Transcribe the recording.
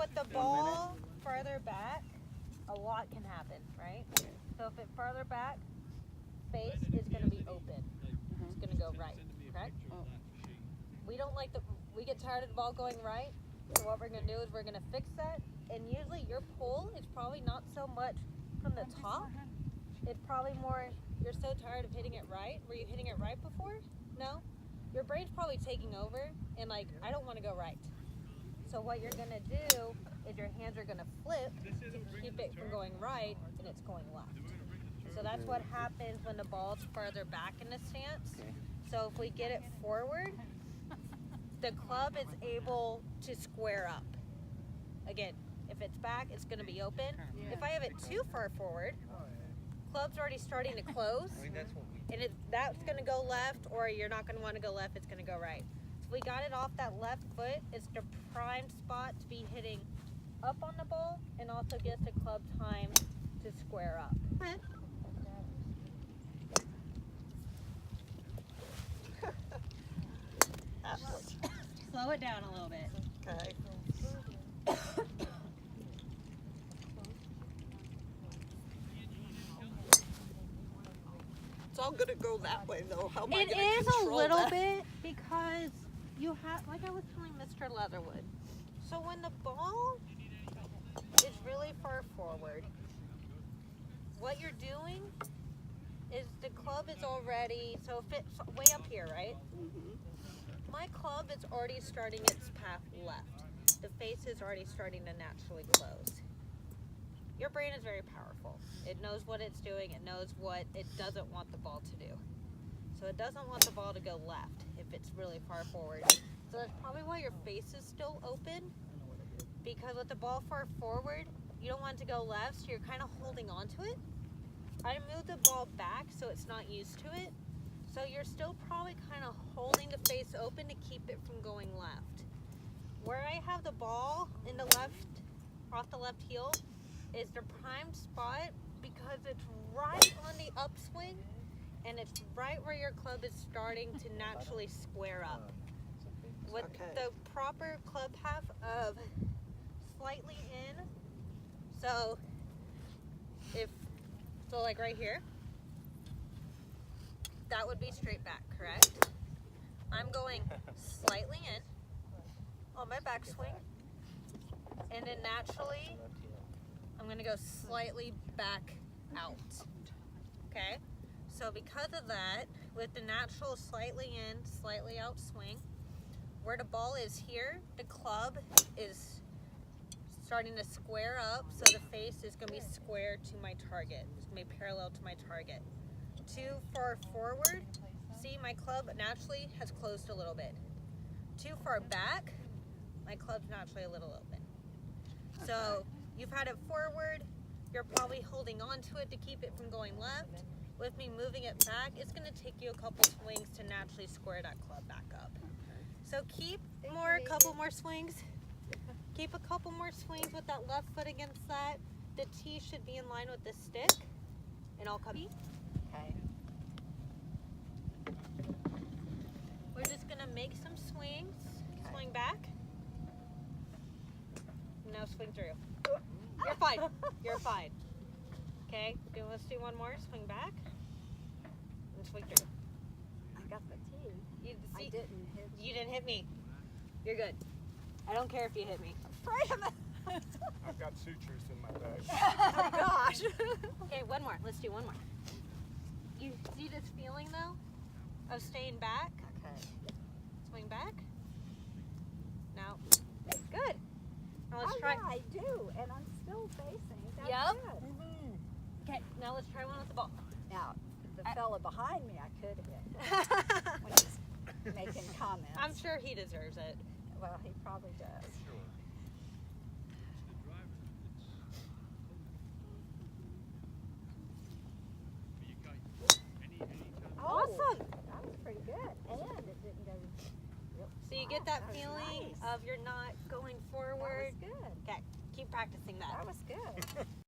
with the ball further back, a lot can happen, right? So if it further back, face is going to be open. It's going to go right, correct? We don't like we get tired of the ball going right, so what we're going to do is we're going to fix that, and usually your pull is probably not so much from the top. It's probably more, you're so tired of hitting it right. Were you hitting it right before? No? Your brain's probably taking over, and like, I don't want to go right. So what you're going to do is your hands are going to flip to keep it from going right, and it's going left. So that's what happens when the ball's further back in the stance. So if we get it forward, the club is able to square up. Again, if it's back, it's going to be open. If I have it too far forward, club's already starting to close, and that's going to go left, or you're not going to want to go left, it's going to go right. So we got it off that left foot. It's the prime spot to be hitting up on the ball, and also gives the club time to square up. Slow it down a little bit. Okay. It's all gonna go that way though. How am I gonna It is a control little that? bit because you have, like I was telling Mr. Leatherwood. So when the ball is really far forward, what you're doing is the club is already, so if it's way up here, right? My club is already starting its path left. The face is already starting to naturally close. Your brain is very powerful. It knows what it's doing. It knows what it doesn't want the ball to do. So it doesn't want the ball to go left if it's really far forward. So that's probably why your face is still open, because with the ball far forward, you don't want it to go left, so you're kind of holding on to it. I moved the ball back so it's not used to it. So you're still probably kind of holding the face open to keep it from going left. Where I have the ball in the left, off the left heel, is the prime spot because it's right on the upswing, and it's right where your club is starting to naturally square up. With the proper club half of slightly in, so like right here, that would be straight back, correct? I'm going slightly in on my backswing, and then naturally I'm going to go slightly back out. Okay? So because of that, with the natural slightly in, slightly out swing, where the ball is here, the club is starting to square up, so the face is going to be square to my target. It's going to be parallel to my target. Too far forward, see my club naturally has closed a little bit. Too far back, my club's naturally a little open. So you've had it forward, you're probably holding on to it to keep it from going left. With me moving it back, it's going to take you a couple swings to naturally square that club back up. So keep a couple more swings. Keep a couple more swings with that left foot against that. The tee should be in line with the stick, and I'll come. Okay. We're just going to make some swings. Swing back. Now swing through. You're fine. You're fine. Okay, let's do one more. Swing back. And swing through. I got the tee. I didn't hit you. You didn't hit me. You're good. I don't care if you hit me. Afraid of it. I've got sutures in my bag. Oh gosh. Okay, one more. Let's do one more. You see this feeling though of staying back? Okay. Swing back. Now, good. Now let's try. Yeah, I do, and I'm still facing. That's Yep. good. Okay, now let's try one with the ball. Now, the fella behind me, I could hit when he's making comments. I'm sure he deserves it. Well, he probably does. Awesome. That was pretty good, and it didn't go. So you get that That was feeling nice. of you're not going That forward. was good. Okay, keep practicing that. That was good.